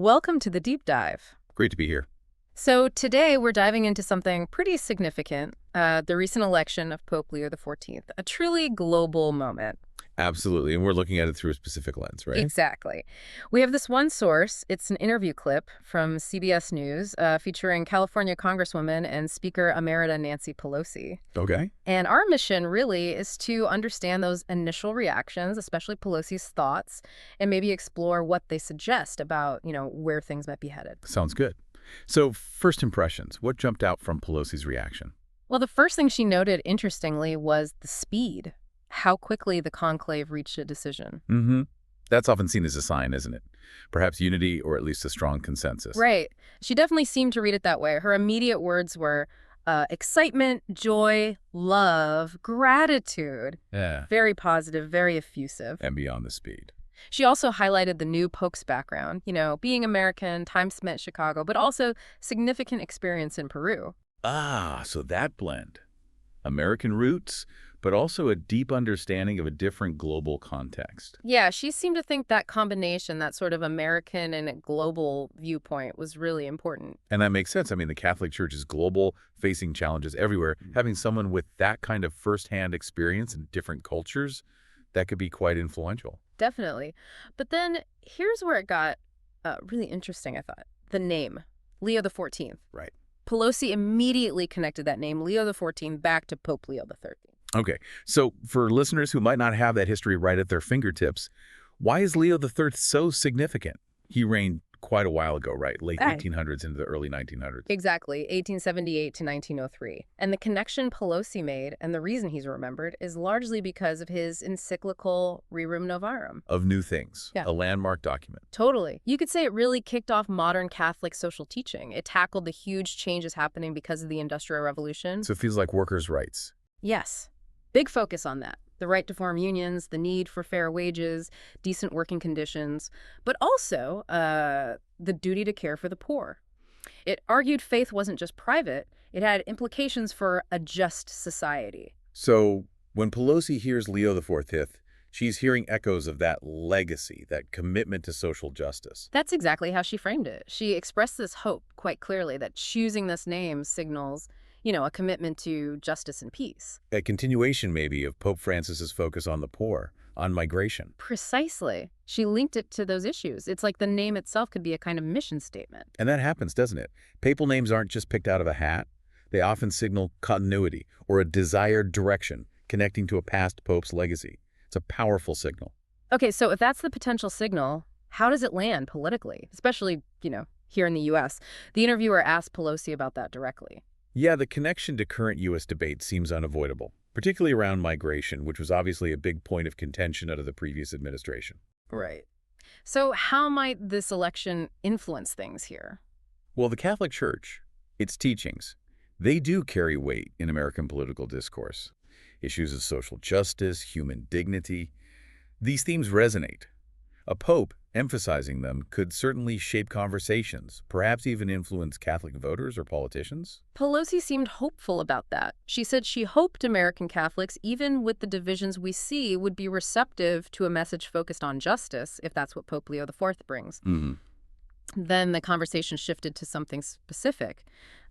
Welcome to the deep dive. Great to be here. So today we're diving into something pretty significant, the recent election of Pope Leo XIV, a truly global moment. Absolutely. And we're looking at it through a specific lens, right? Exactly. We have this one source. It's an interview clip from CBS News featuring California Congresswoman and Speaker Emerita Nancy Pelosi. Okay. And our mission really is to understand those initial reactions, especially Pelosi's thoughts, and maybe explore what they suggest about, where things might be headed. Sounds good. So first impressions, what jumped out from Pelosi's reaction? Well, the first thing she noted, interestingly, was the speed, how quickly the conclave reached a decision. Mm-hmm. That's often seen as a sign, isn't it? Perhaps unity or at least a strong consensus. Right. She definitely seemed to read it that way. Her immediate words were excitement, joy, love, gratitude. Yeah. Very positive, very effusive. And beyond the speed. She also highlighted the new Pope's background, being American, time spent in Chicago, but also significant experience in Peru. Ah, so that blend. American roots, but also a deep understanding of a different global context. Yeah, she seemed to think that combination, that sort of American and global viewpoint, was really important. And that makes sense. I mean, the Catholic Church is global, facing challenges everywhere. Having someone with that kind of firsthand experience in different cultures, that could be quite influential. Definitely. But then here's where it got really interesting, I thought. The name, Leo XIV. Right. Pelosi immediately connected that name, Leo XIV, back to Pope Leo XIII. Okay, so for listeners who might not have that history right at their fingertips, why is Leo XIII so significant? He reigned quite a while ago, right? Late 1800s into the early 1900s. Exactly, 1878 to 1903. And the connection Pelosi made, and the reason he's remembered, is largely because of his encyclical Rerum Novarum. Of New Things, Yeah. a landmark document. Totally. You could say it really kicked off modern Catholic social teaching. It tackled the huge changes happening because of the Industrial Revolution. So it feels like workers' rights. Yes. Big focus on that. The right to form unions, the need for fair wages, decent working conditions, but also the duty to care for the poor. It argued faith wasn't just private, it had implications for a just society. So when Pelosi hears Leo XIV, she's hearing echoes of that legacy, that commitment to social justice. That's exactly how she framed it. She expressed this hope quite clearly that choosing this name signals a commitment to justice and peace. A continuation, maybe, of Pope Francis's focus on the poor, on migration. Precisely. She linked it to those issues. It's like the name itself could be a kind of mission statement. And that happens, doesn't it? Papal names aren't just picked out of a hat. They often signal continuity or a desired direction connecting to a past pope's legacy. It's a powerful signal. Okay, so if that's the potential signal, how does it land politically? Especially, here in the U.S. The interviewer asked Pelosi about that directly. Yeah, the connection to current U.S. debate seems unavoidable, particularly around migration, which was obviously a big point of contention under the previous administration. Right. So how might this election influence things here? Well, the Catholic Church, its teachings, they do carry weight in American political discourse. Issues of social justice, human dignity, these themes resonate. A pope emphasizing them could certainly shape conversations, perhaps even influence Catholic voters or politicians. Pelosi seemed hopeful about that. She said she hoped American Catholics, even with the divisions we see, would be receptive to a message focused on justice, if that's what Pope Leo IV brings. Mm-hmm. Then the conversation shifted to something specific.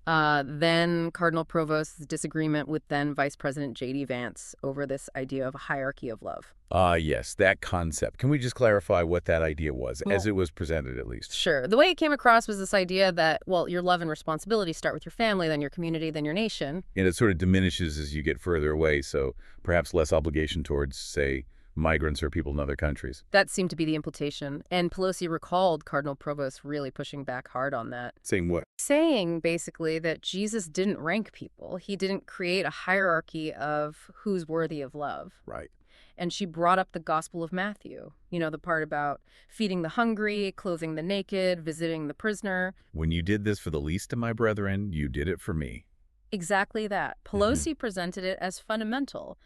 Then Cardinal Provost's disagreement with then Vice President J.D. Vance over this idea of a hierarchy of love. Yes, that concept. Can we just clarify what that idea was, as it was presented at least? Sure. The way it came across was this idea that, your love and responsibility start with your family, then your community, then your nation. And it sort of diminishes as you get further away, so perhaps less obligation towards, say, migrants or people in other countries. That seemed to be the implication. And Pelosi recalled Cardinal Provost really pushing back hard on that. Saying what? Saying, basically, that Jesus didn't rank people. He didn't create a hierarchy of who's worthy of love. Right. And she brought up the Gospel of Matthew, the part about feeding the hungry, clothing the naked, visiting the prisoner. When you did this for the least of my brethren, you did it for me. Exactly that. Pelosi presented it as fundamental.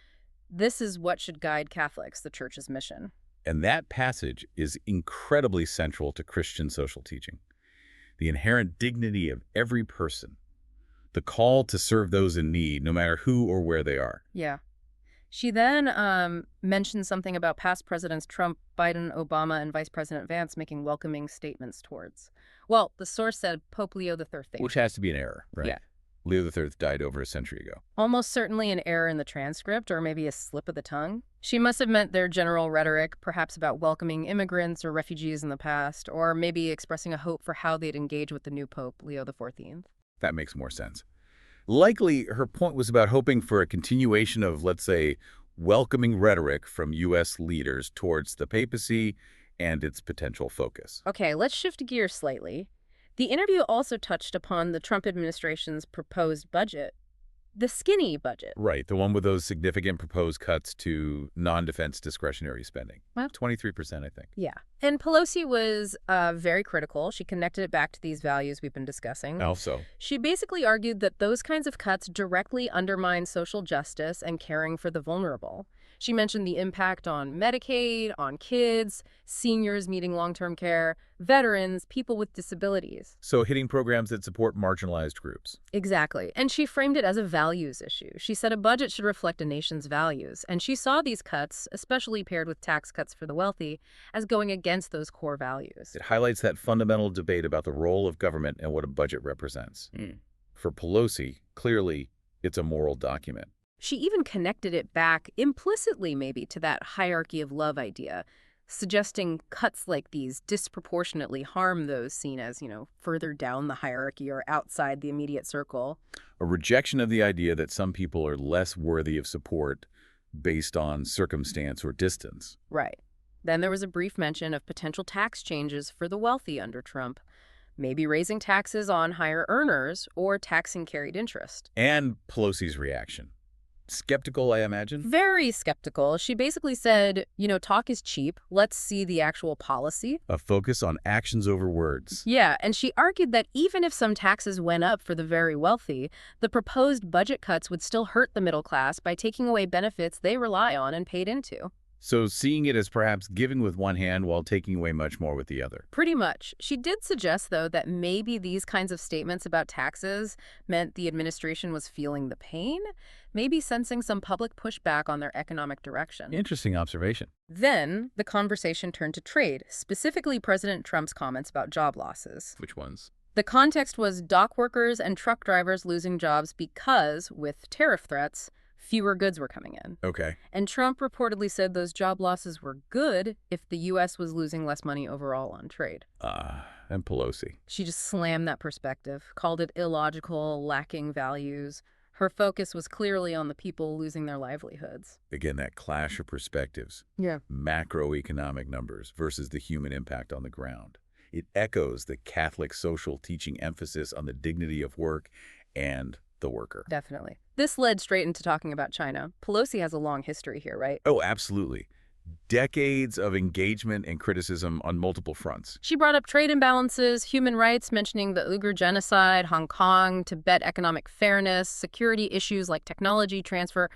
This is what should guide Catholics, the Church's mission. And that passage is incredibly central to Christian social teaching. The inherent dignity of every person. The call to serve those in need, no matter who or where they are. Yeah. She then mentioned something about past presidents Trump, Biden, Obama, and Vice President Vance making welcoming statements towards. Well, the source said Pope Leo XIII. Which has to be an error, right? Yeah. Leo III died over a century ago. Almost certainly an error in the transcript, or maybe a slip of the tongue. She must have meant their general rhetoric, perhaps about welcoming immigrants or refugees in the past, or maybe expressing a hope for how they'd engage with the new Pope, Leo XIV. That makes more sense. Likely, her point was about hoping for a continuation of, let's say, welcoming rhetoric from U.S. leaders towards the papacy and its potential focus. Okay, let's shift gears slightly. The interview also touched upon the Trump administration's proposed budget, the skinny budget. Right, the one with those significant proposed cuts to non-defense discretionary spending. Well, 23%, I think. yeah. And Pelosi was very critical. She connected it back to these values we've been discussing. Also, She basically argued that those kinds of cuts directly undermine social justice and caring for the vulnerable. She mentioned the impact on Medicaid, on kids, seniors needing long-term care, veterans, people with disabilities. so hitting programs that support marginalized groups. Exactly. And she framed it as a values issue. She said a budget should reflect a nation's values. And she saw these cuts, especially paired with tax cuts for the wealthy, as going against those core values. It highlights that fundamental debate about the role of government and what a budget represents. For Pelosi, clearly, it's a moral document. She even connected it back, implicitly maybe, to that hierarchy of love idea, suggesting cuts like these disproportionately harm those seen as, further down the hierarchy or outside the immediate circle. A rejection of the idea that some people are less worthy of support based on circumstance or distance. Right. Then there was a brief mention of potential tax changes for the wealthy under Trump, maybe raising taxes on higher earners or taxing carried interest. And Pelosi's reaction. Skeptical, I imagine? Very skeptical. She basically said, talk is cheap. Let's see the actual policy. A focus on actions over words. Yeah, and she argued that even if some taxes went up for the very wealthy, the proposed budget cuts would still hurt the middle class by taking away benefits they rely on and paid into. So seeing it as perhaps giving with one hand while taking away much more with the other. Pretty much. She did suggest, though, that maybe these kinds of statements about taxes meant the administration was feeling the pain, maybe sensing some public pushback on their economic direction. Interesting observation. Then the conversation turned to trade, specifically President Trump's comments about job losses. Which ones? The context was dock workers and truck drivers losing jobs because, with tariff threats, fewer goods were coming in. Okay. And Trump reportedly said those job losses were good if the U.S. was losing less money overall on trade. And Pelosi. She just slammed that perspective, called it illogical, lacking values. Her focus was clearly on the people losing their livelihoods. Again, that clash of perspectives. Yeah. Macroeconomic numbers versus the human impact on the ground. It echoes the Catholic social teaching emphasis on the dignity of work and the worker. Definitely. This led straight into talking about China. Pelosi has a long history here, right? Oh, absolutely. Decades of engagement and criticism on multiple fronts. She brought up trade imbalances, human rights, mentioning the Uyghur genocide, Hong Kong, Tibet economic fairness, security issues like technology transfer,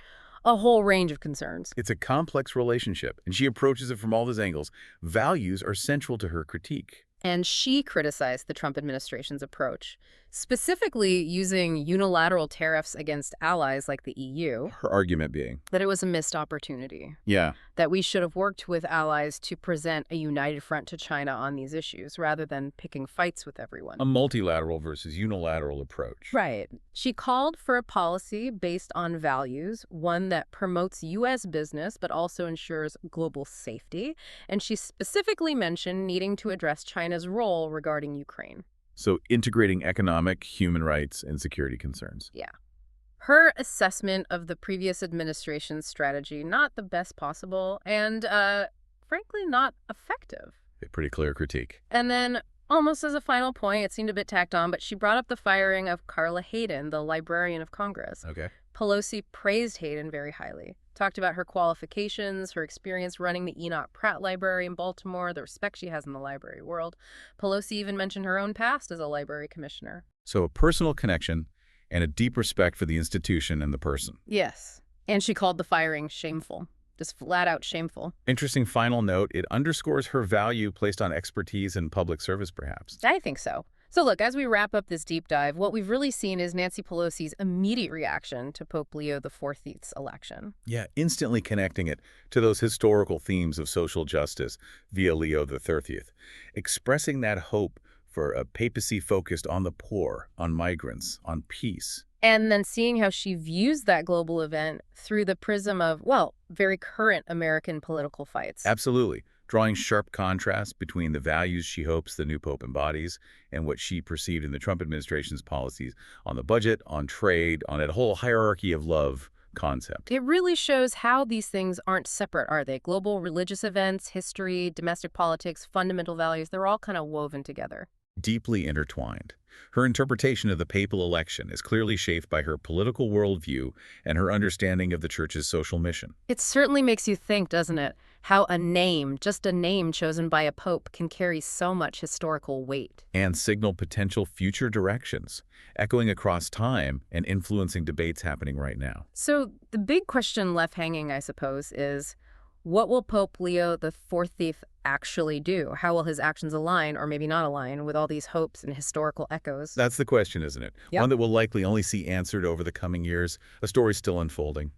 a whole range of concerns. It's a complex relationship, and she approaches it from all those angles. Values are central to her critique. And she criticized the Trump administration's approach, specifically using unilateral tariffs against allies like the EU. Her argument being? That it was a missed opportunity. Yeah. That we should have worked with allies to present a united front to China on these issues, rather than picking fights with everyone. A multilateral versus unilateral approach. Right. She called for a policy based on values, one that promotes U.S. business but also ensures global safety. And she specifically mentioned needing to address China's role regarding Ukraine. So integrating economic, human rights, and security concerns. Yeah. Her assessment of the previous administration's strategy, not the best possible, and frankly, not effective. A pretty clear critique. And then, almost as a final point, it seemed a bit tacked on, but she brought up the firing of Carla Hayden, the Librarian of Congress. Okay. Pelosi praised Hayden very highly, talked about her qualifications, her experience running the Enoch Pratt Library in Baltimore, the respect she has in the library world. Pelosi even mentioned her own past as a library commissioner. So a personal connection and a deep respect for the institution and the person. Yes. And she called the firing shameful. Just flat out shameful. Interesting final note, it underscores her value placed on expertise and public service, perhaps. I think so. So look, as we wrap up this deep dive, what we've really seen is Nancy Pelosi's immediate reaction to Pope Leo XIV's election. Yeah, instantly connecting it to those historical themes of social justice via Leo XIII, expressing that hope for a papacy focused on the poor, on migrants, on peace. And then seeing how she views that global event through the prism of, well, very current American political fights. Absolutely, drawing sharp contrast between the values she hopes the new pope embodies and what she perceived in the Trump administration's policies on the budget, on trade, on that whole hierarchy of love concept. It really shows how these things aren't separate, are they? Global religious events, history, domestic politics, fundamental values, they're all kind of woven together. Deeply intertwined. Her interpretation of the papal election is clearly shaped by her political worldview and her understanding of the Church's social mission. It certainly makes you think, doesn't it? How a name, just a name chosen by a pope, can carry so much historical weight. And signal potential future directions, echoing across time and influencing debates happening right now. So the big question left hanging, I suppose, is what will Pope Leo XIV actually do? How will his actions align, or maybe not align, with all these hopes and historical echoes? That's the question, isn't it? Yep. One that we'll likely only see answered over the coming years, a story still unfolding.